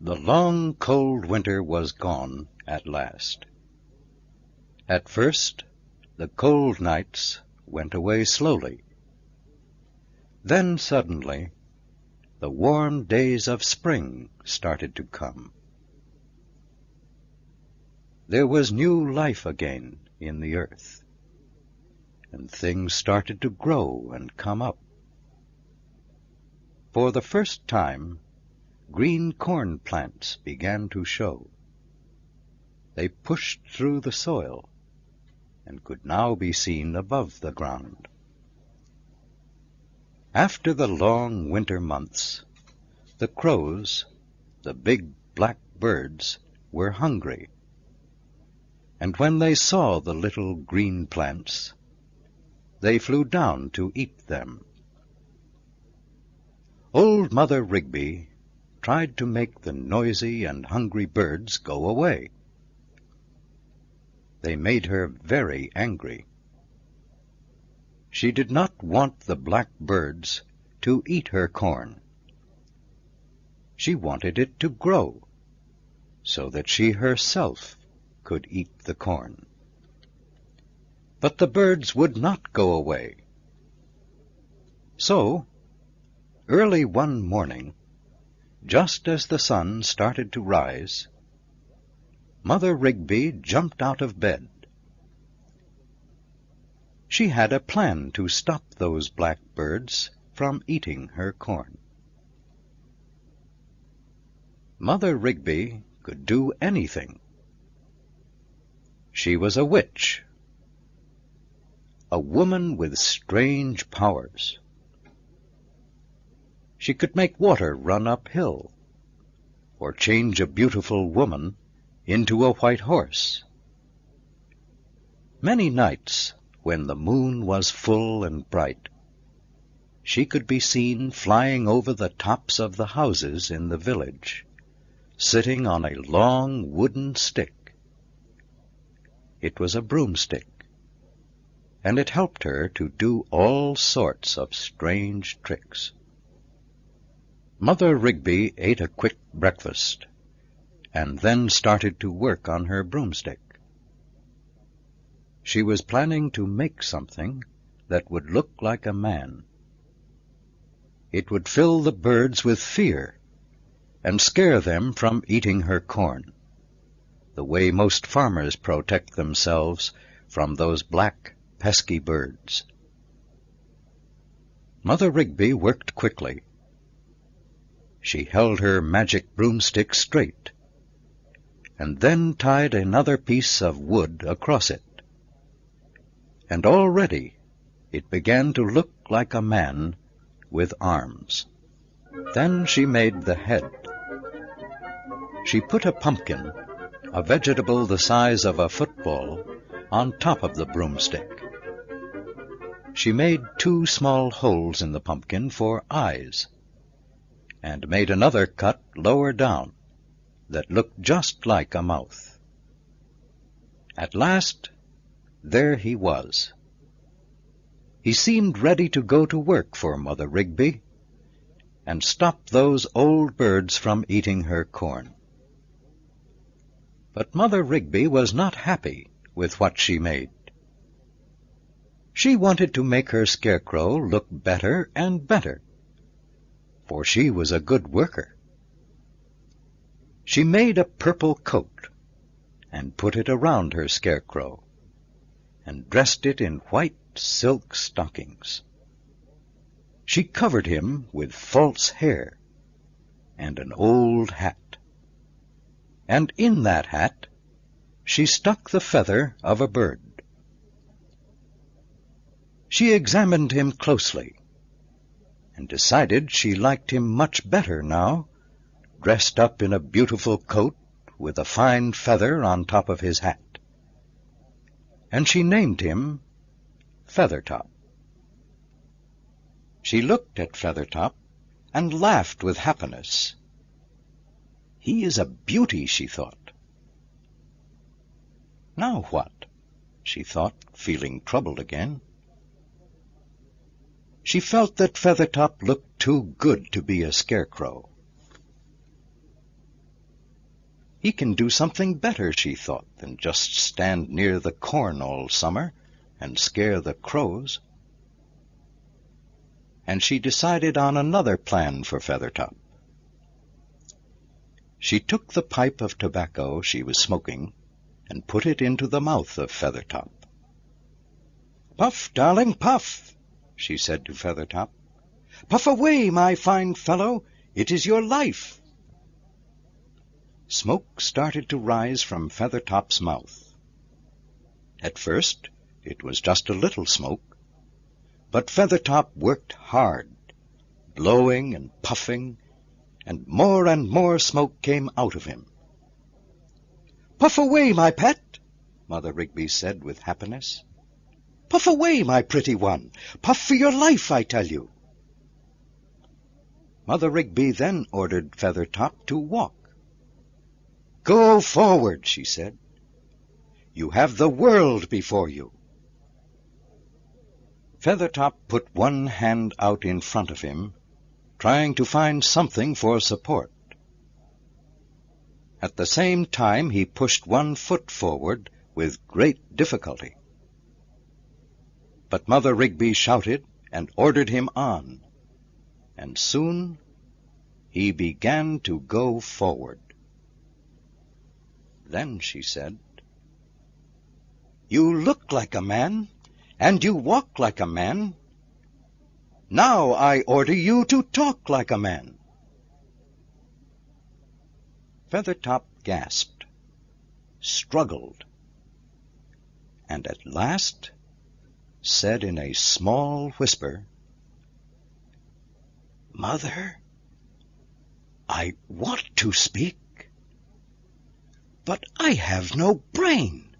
The long, cold winter was gone at last. At first, the cold nights went away slowly. Then suddenly, the warm days of spring started to come. There was new life again in the earth, and things started to grow and come up. For the first time, green corn plants began to show. They pushed through the soil and could now be seen above the ground. After the long winter months, the crows, the big black birds, were hungry. And when they saw the little green plants, they flew down to eat them. Old Mother Rigby tried to make the noisy and hungry birds go away. They made her very angry. She did not want the black birds to eat her corn. She wanted it to grow, so that she herself could eat the corn. But the birds would not go away. So, early one morning, just as the sun started to rise, Mother Rigby jumped out of bed. She had a plan to stop those black birds from eating her corn. Mother Rigby could do anything. She was a witch, a woman with strange powers. She could make water run uphill, or change a beautiful woman into a white horse. Many nights, when the moon was full and bright, she could be seen flying over the tops of the houses in the village, sitting on a long wooden stick. It was a broomstick, and it helped her to do all sorts of strange tricks. Mother Rigby ate a quick breakfast, and then started to work on her broomstick. She was planning to make something that would look like a man. It would fill the birds with fear and scare them from eating her corn, the way most farmers protect themselves from those black, pesky birds. Mother Rigby worked quickly. She held her magic broomstick straight, and then tied another piece of wood across it. And already it began to look like a man with arms. Then she made the head. She put a pumpkin, a vegetable the size of a football, on top of the broomstick. She made 2 small holes in the pumpkin for eyes, and made another cut lower down that looked just like a mouth. At last, there he was. He seemed ready to go to work for Mother Rigby and stop those old birds from eating her corn. But Mother Rigby was not happy with what she made. She wanted to make her scarecrow look better and better, for she was a good worker. She made a purple coat and put it around her scarecrow, and dressed it in white silk stockings. She covered him with false hair and an old hat, and in that hat she stuck the feather of a bird. She examined him closely, and decided she liked him much better now, dressed up in a beautiful coat with a fine feather on top of his hat. And she named him Feathertop. She looked at Feathertop and laughed with happiness. He is a beauty, she thought. Now what? She thought, feeling troubled again. She felt that Feathertop looked too good to be a scarecrow. He can do something better, she thought, than just stand near the corn all summer and scare the crows. And she decided on another plan for Feathertop. She took the pipe of tobacco she was smoking and put it into the mouth of Feathertop. "Puff, darling, puff," she said to Feathertop. "Puff away, my fine fellow. It is your life." Smoke started to rise from Feathertop's mouth. At first it was just a little smoke, but Feathertop worked hard, blowing and puffing, and more smoke came out of him. "Puff away, my pet," Mother Rigby said with happiness. "Puff away, my pretty one. Puff for your life, I tell you." Mother Rigby then ordered Feathertop to walk. "Go forward," she said. "You have the world before you." Feathertop put one hand out in front of him, trying to find something for support. At the same time he pushed one foot forward with great difficulty. But Mother Rigby shouted and ordered him on, and soon he began to go forward. Then she said, "You look like a man, and you walk like a man. Now I order you to talk like a man." Feathertop gasped, struggled, and at last said in a small whisper, "Mother, I want to speak, but I have no brain.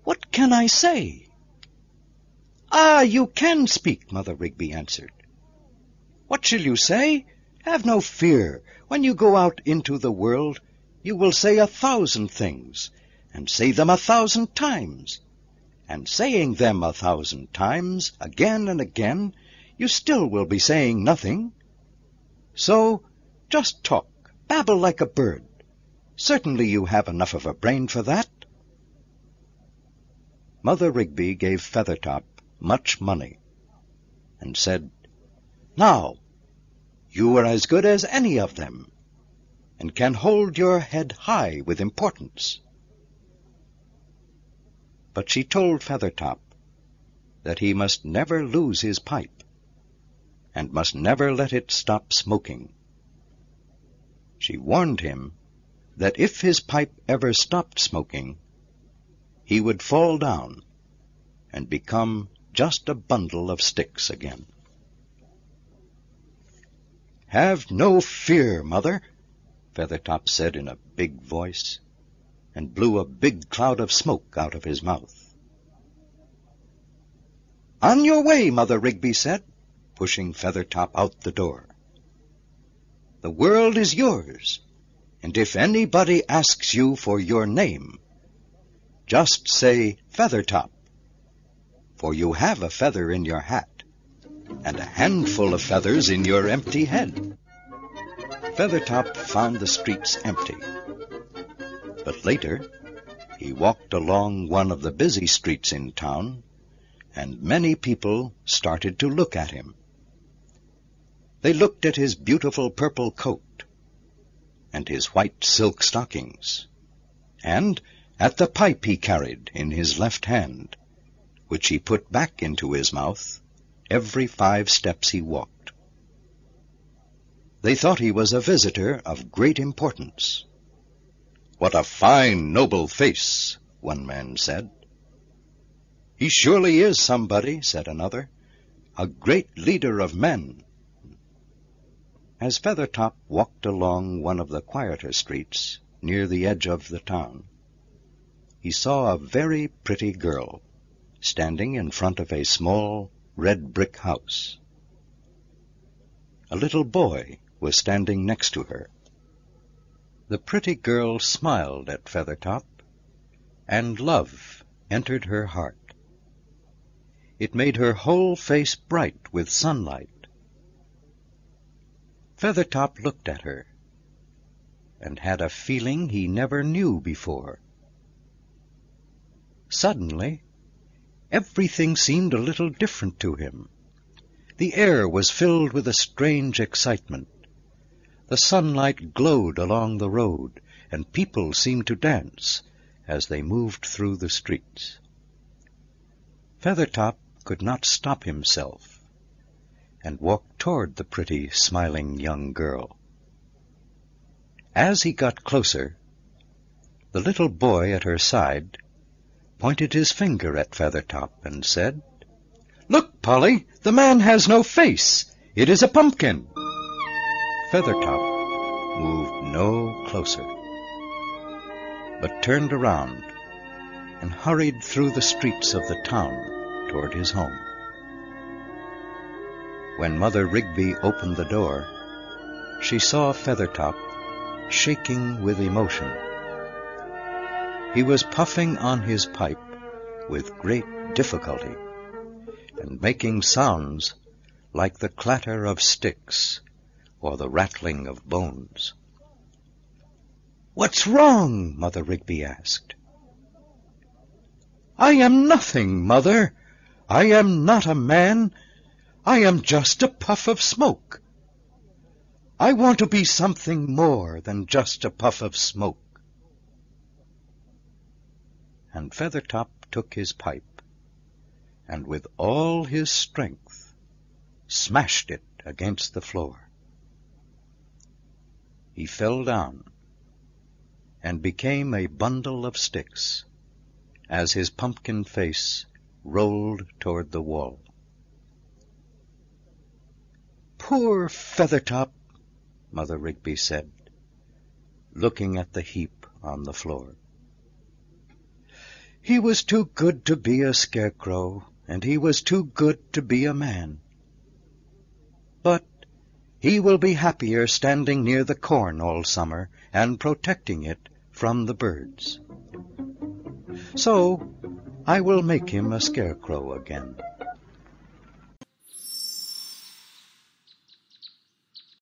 What can I say?" "Ah, you can speak," Mother Rigby answered. "What shall you say? Have no fear. When you go out into the world, you will say 1,000 things, and say them 1,000 times. And saying them 1,000 times, again and again, you still will be saying nothing. So just talk, babble like a bird. Certainly you have enough of a brain for that." Mother Rigby gave Feathertop much money, and said, "Now, you are as good as any of them, and can hold your head high with importance." But she told Feathertop that he must never lose his pipe, and must never let it stop smoking. She warned him that if his pipe ever stopped smoking, he would fall down and become just a bundle of sticks again. "Have no fear, Mother," Feathertop said in a big voice, and blew a big cloud of smoke out of his mouth. "On your way," Mother Rigby said, pushing Feathertop out the door. "The world is yours, and if anybody asks you for your name, just say Feathertop, for you have a feather in your hat, and a handful of feathers in your empty head." Feathertop found the streets empty, but later he walked along one of the busy streets in town, and many people started to look at him. They looked at his beautiful purple coat, and his white silk stockings, and at the pipe he carried in his left hand, which he put back into his mouth every 5 steps he walked. They thought he was a visitor of great importance. "What a fine, noble face," one man said. "He surely is somebody," said another, "a great leader of men." As Feathertop walked along one of the quieter streets near the edge of the town, he saw a very pretty girl standing in front of a small red brick house. A little boy was standing next to her. The pretty girl smiled at Feathertop, and love entered her heart. It made her whole face bright with sunlight. Feathertop looked at her, and had a feeling he never knew before. Suddenly, everything seemed a little different to him. The air was filled with a strange excitement. The sunlight glowed along the road, and people seemed to dance as they moved through the streets. Feathertop could not stop himself, and walked toward the pretty, smiling young girl. As he got closer, the little boy at her side pointed his finger at Feathertop and said, "Look, Polly, the man has no face. It is a pumpkin." Feathertop moved no closer, but turned around and hurried through the streets of the town toward his home. When Mother Rigby opened the door, she saw Feathertop shaking with emotion. He was puffing on his pipe with great difficulty, and making sounds like the clatter of sticks or the rattling of bones. "What's wrong?" Mother Rigby asked. "I am nothing, Mother. I am not a man. I am just a puff of smoke. I want to be something more than just a puff of smoke." And Feathertop took his pipe, and with all his strength smashed it against the floor. He fell down and became a bundle of sticks as his pumpkin face rolled toward the wall. "Poor Feathertop," Mother Rigby said, looking at the heap on the floor. "He was too good to be a scarecrow, and he was too good to be a man. But he will be happier standing near the corn all summer and protecting it from the birds. So I will make him a scarecrow again."